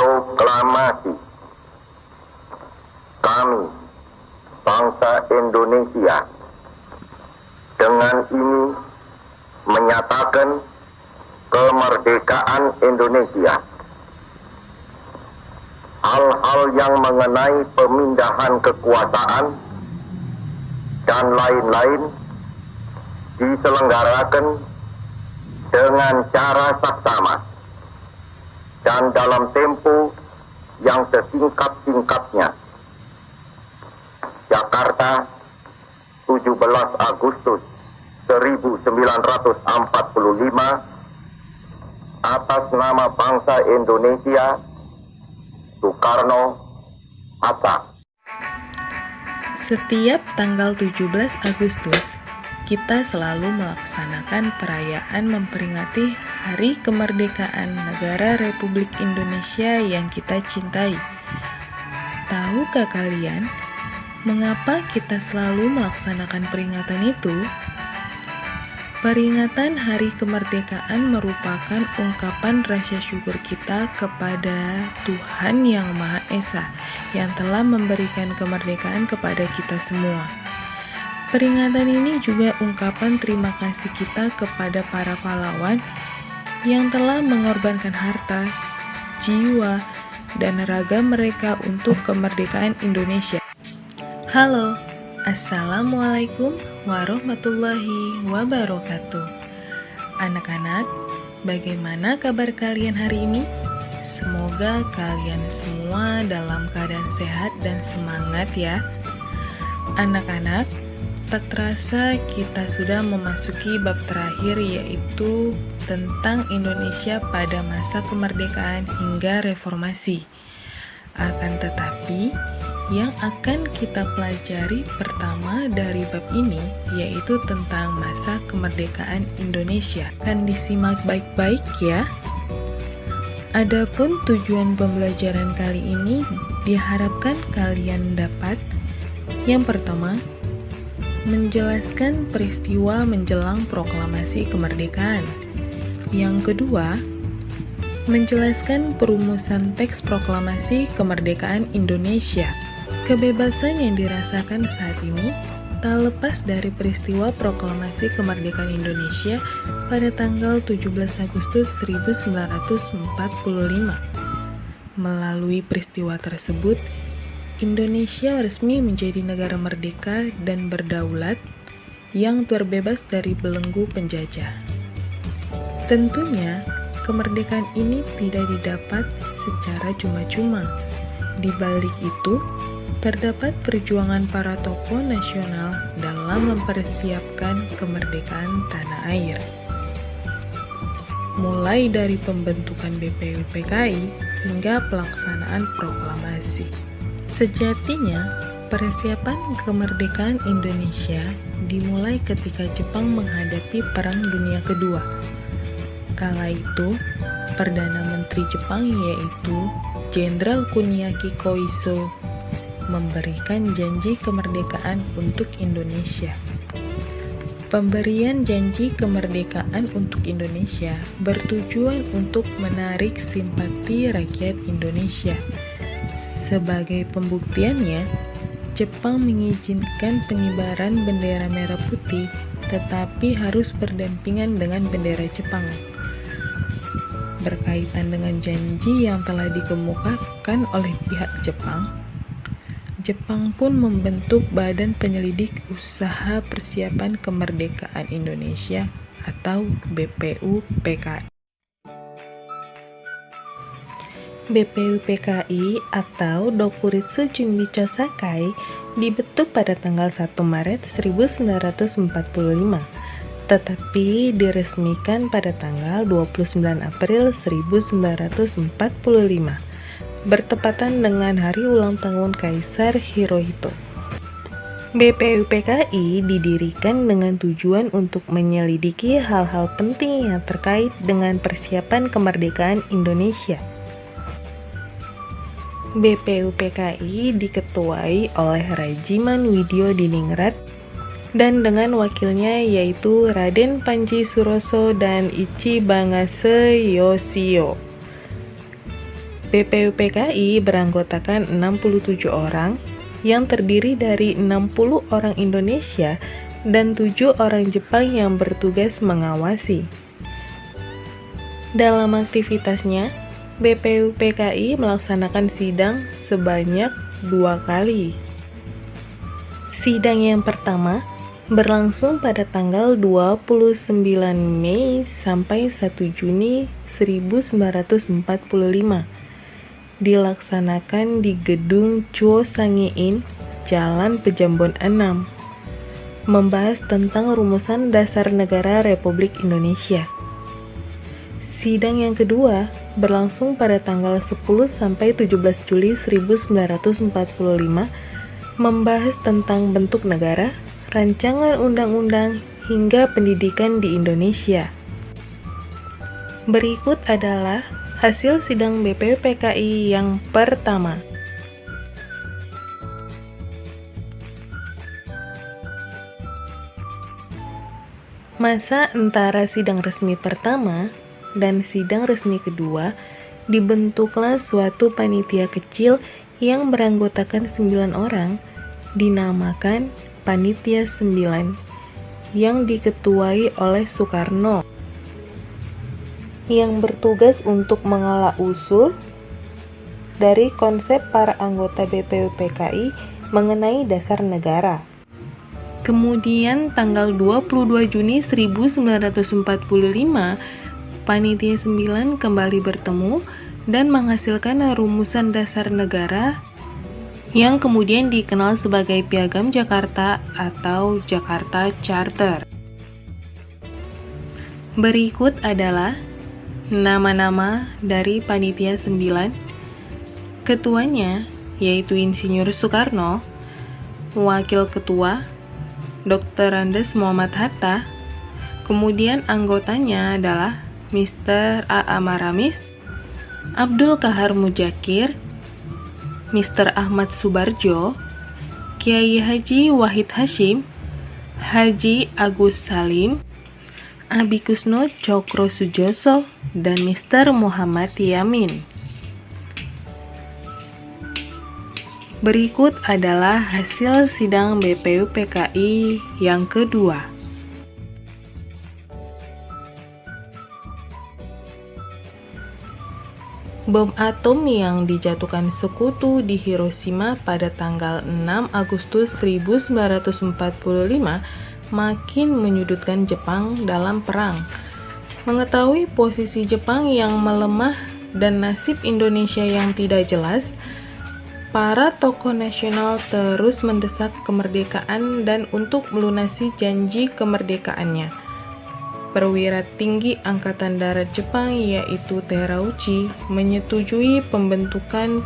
Proklamasi. Kami, bangsa Indonesia, dengan ini menyatakan kemerdekaan Indonesia. Hal-hal yang mengenai pemindahan kekuasaan dan lain-lain diselenggarakan dengan cara saksama dan dalam tempo yang sesingkat-singkatnya. Jakarta, 17 Agustus 1945, atas nama bangsa Indonesia, Soekarno, Hatta. Setiap tanggal 17 Agustus, kita selalu melaksanakan perayaan memperingati Hari Kemerdekaan Negara Republik Indonesia yang kita cintai. Tahukah kalian, mengapa kita selalu melaksanakan peringatan itu? Peringatan Hari Kemerdekaan merupakan ungkapan rasa syukur kita kepada Tuhan Yang Maha Esa yang telah memberikan kemerdekaan kepada kita semua. Peringatan ini juga ungkapan terima kasih kita kepada para pahlawan yang telah mengorbankan harta, jiwa, dan raga mereka untuk kemerdekaan Indonesia. Halo, Assalamualaikum warahmatullahi wabarakatuh. Anak-anak, bagaimana kabar kalian hari ini? Semoga kalian semua dalam keadaan sehat dan semangat ya. Anak-anak, tak terasa kita sudah memasuki bab terakhir, yaitu tentang Indonesia pada masa kemerdekaan hingga reformasi. Akan tetapi, yang akan kita pelajari pertama dari bab ini yaitu tentang masa kemerdekaan Indonesia. Akan disimak baik-baik ya. Adapun tujuan pembelajaran kali ini diharapkan kalian dapat: yang pertama, menjelaskan peristiwa menjelang proklamasi kemerdekaan. Yang kedua, menjelaskan perumusan teks proklamasi kemerdekaan Indonesia. Kebebasan yang dirasakan saat ini tak lepas dari peristiwa proklamasi kemerdekaan Indonesia pada tanggal 17 Agustus 1945. Melalui peristiwa tersebut, Indonesia resmi menjadi negara merdeka dan berdaulat yang terbebas dari belenggu penjajah. Tentunya, kemerdekaan ini tidak didapat secara cuma-cuma. Di balik itu, terdapat perjuangan para tokoh nasional dalam mempersiapkan kemerdekaan tanah air. Mulai dari pembentukan BPUPKI hingga pelaksanaan proklamasi. Sejatinya, persiapan kemerdekaan Indonesia dimulai ketika Jepang menghadapi Perang Dunia Kedua. Kala itu, Perdana Menteri Jepang yaitu Jenderal Kuniaki Koiso memberikan janji kemerdekaan untuk Indonesia. Pemberian janji kemerdekaan untuk Indonesia bertujuan untuk menarik simpati rakyat Indonesia. Sebagai pembuktiannya, Jepang mengizinkan pengibaran bendera merah putih, tetapi harus berdampingan dengan bendera Jepang. Berkaitan dengan janji yang telah dikemukakan oleh pihak Jepang, Jepang pun membentuk Badan Penyelidik Usaha Persiapan Kemerdekaan Indonesia atau BPUPKI. BPUPKI atau Dokuritsu Junbicho Sakai dibentuk pada tanggal 1 Maret 1945, tetapi diresmikan pada tanggal 29 April 1945. Bertepatan dengan hari ulang tahun Kaisar Hirohito. BPUPKI didirikan dengan tujuan untuk menyelidiki hal-hal penting yang terkait dengan persiapan kemerdekaan Indonesia. BPUPKI diketuai oleh Rajiman Widyo Diningrat dan dengan wakilnya yaitu Raden Panji Suroso dan Ichi Bangase Yoshio. BPUPKI beranggotakan 67 orang yang terdiri dari 60 orang Indonesia dan 7 orang Jepang yang bertugas mengawasi. Dalam aktivitasnya, BPUPKI melaksanakan sidang sebanyak 2 kali. Sidang yang pertama berlangsung pada tanggal 29 Mei sampai 1 Juni 1945. Dilaksanakan di Gedung Chuo Sangi-in, Jalan Pejambon 6. Membahas tentang rumusan dasar negara Republik Indonesia. Sidang yang kedua berlangsung pada tanggal 10 sampai 17 Juli 1945, membahas tentang bentuk negara, rancangan undang-undang, hingga pendidikan di Indonesia. Berikut adalah hasil sidang BPUPKI yang pertama. Masa antara sidang resmi pertama dan sidang resmi kedua, dibentuklah suatu panitia kecil yang beranggotakan 9 orang, dinamakan Panitia 9, yang diketuai oleh Soekarno, yang bertugas untuk mengolah usul dari konsep para anggota BPUPKI mengenai dasar negara. Kemudian tanggal 22 Juni 1945, Panitia 9 kembali bertemu dan menghasilkan rumusan dasar negara yang kemudian dikenal sebagai Piagam Jakarta atau Jakarta Charter. Berikut adalah nama-nama dari Panitia 9. Ketuanya yaitu Insinyur Soekarno, Wakil Ketua Dr. Andes Muhammad Hatta, kemudian anggotanya adalah Mr. A.A. Maramis, Abdul Kahar Mujakir, Mr. Ahmad Subarjo, Kiai Haji Wahid Hashim, Haji Agus Salim, Abi Kusno Cokro Sujoso, dan Mr. Muhammad Yamin. Berikut adalah hasil sidang BPUPKI yang kedua. Bom atom yang dijatuhkan sekutu di Hiroshima pada tanggal 6 Agustus 1945 makin menyudutkan Jepang dalam perang. Mengetahui posisi Jepang yang melemah dan nasib Indonesia yang tidak jelas, para tokoh nasional terus mendesak kemerdekaan dan untuk melunasi janji kemerdekaannya. Perwira tinggi Angkatan Darat Jepang yaitu Terauchi menyetujui pembentukan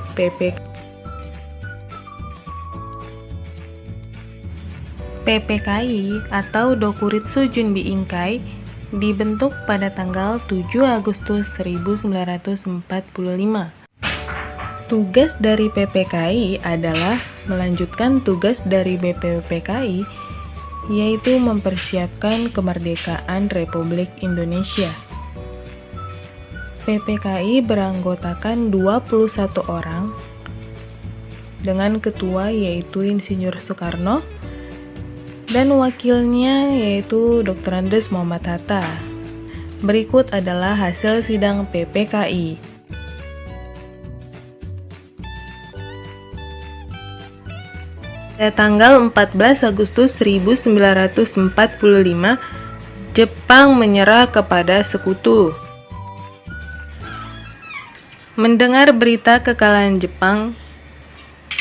PPKI atau Dokuritsu Junbi Inkai dibentuk pada tanggal 7 Agustus 1945. Tugas dari PPKI adalah melanjutkan tugas dari BPUPKI, yaitu mempersiapkan kemerdekaan Republik Indonesia. PPKI beranggotakan 21 orang, dengan ketua yaitu Insinyur Soekarno, dan wakilnya yaitu Dr. Andes Muhammad Hatta. Berikut adalah hasil sidang PPKI. Pada tanggal 14 Agustus 1945, Jepang menyerah kepada sekutu. Mendengar berita kekalahan Jepang,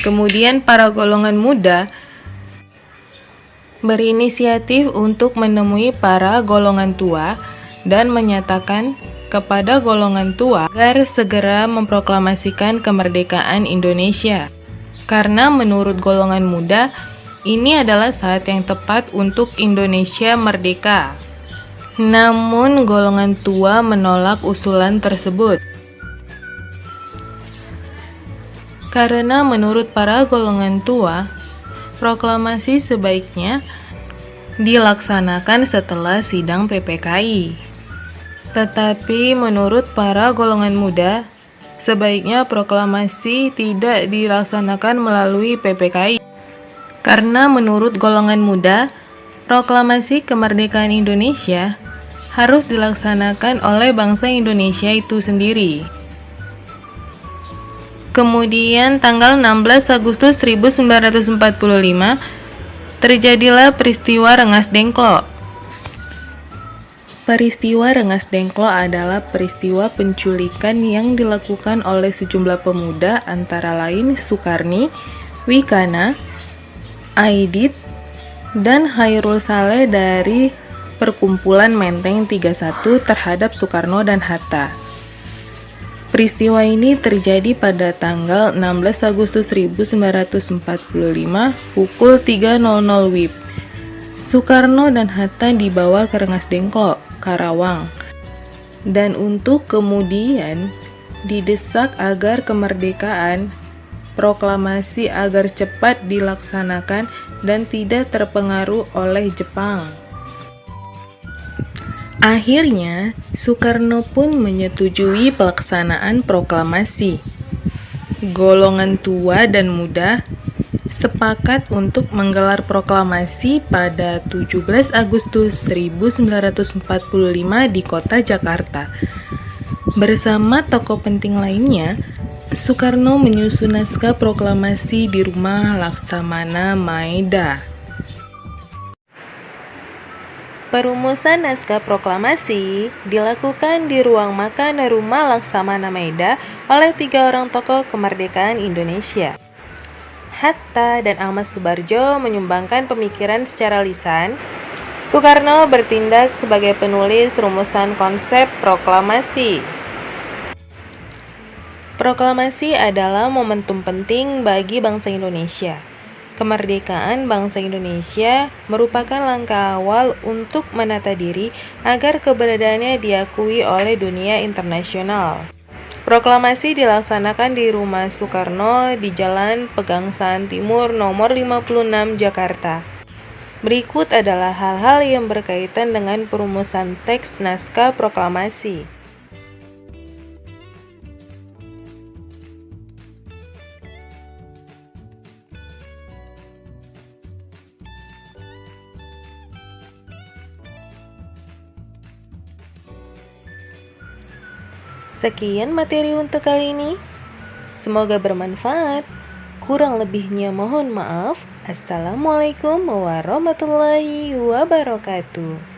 kemudian para golongan muda berinisiatif untuk menemui para golongan tua dan menyatakan kepada golongan tua agar segera memproklamasikan kemerdekaan Indonesia. Karena menurut golongan muda, ini adalah saat yang tepat untuk Indonesia merdeka. Namun golongan tua menolak usulan tersebut. Karena menurut para golongan tua, proklamasi sebaiknya dilaksanakan setelah sidang PPKI. Tetapi menurut para golongan muda, sebaiknya proklamasi tidak dilaksanakan melalui PPKI. Karena menurut golongan muda, proklamasi kemerdekaan Indonesia harus dilaksanakan oleh bangsa Indonesia itu sendiri. Kemudian tanggal 16 Agustus 1945 terjadilah peristiwa Rengas Dengklok. Peristiwa Rengas Dengklok adalah peristiwa penculikan yang dilakukan oleh sejumlah pemuda antara lain Sukarni, Wikana, Aidit, dan Hairul Saleh dari Perkumpulan Menteng 31 terhadap Soekarno dan Hatta. Peristiwa ini terjadi pada tanggal 16 Agustus 1945 pukul 3.00 WIB. Soekarno dan Hatta dibawa ke Rengas Dengklok, Karawang, dan untuk kemudian didesak agar kemerdekaan proklamasi agar cepat dilaksanakan dan tidak terpengaruh oleh Jepang. Akhirnya, Soekarno pun menyetujui pelaksanaan proklamasi. Golongan tua dan muda sepakat untuk menggelar proklamasi pada 17 Agustus 1945 di kota Jakarta. Bersama tokoh penting lainnya, Soekarno menyusun naskah proklamasi di rumah Laksamana Maeda. Perumusan naskah proklamasi dilakukan di ruang makan rumah Laksamana Maeda oleh 3 orang tokoh kemerdekaan Indonesia. Hatta dan Ahmad Subarjo menyumbangkan pemikiran secara lisan. Soekarno bertindak sebagai penulis rumusan konsep proklamasi. Proklamasi adalah momentum penting bagi bangsa Indonesia. Kemerdekaan bangsa Indonesia merupakan langkah awal untuk menata diri agar keberadaannya diakui oleh dunia internasional. Proklamasi dilaksanakan di rumah Soekarno di Jalan Pegangsaan Timur nomor 56 Jakarta. Berikut adalah hal-hal yang berkaitan dengan perumusan teks naskah proklamasi. Sekian materi untuk kali ini. Semoga bermanfaat. Kurang lebihnya mohon maaf. Assalamualaikum warahmatullahi wabarakatuh.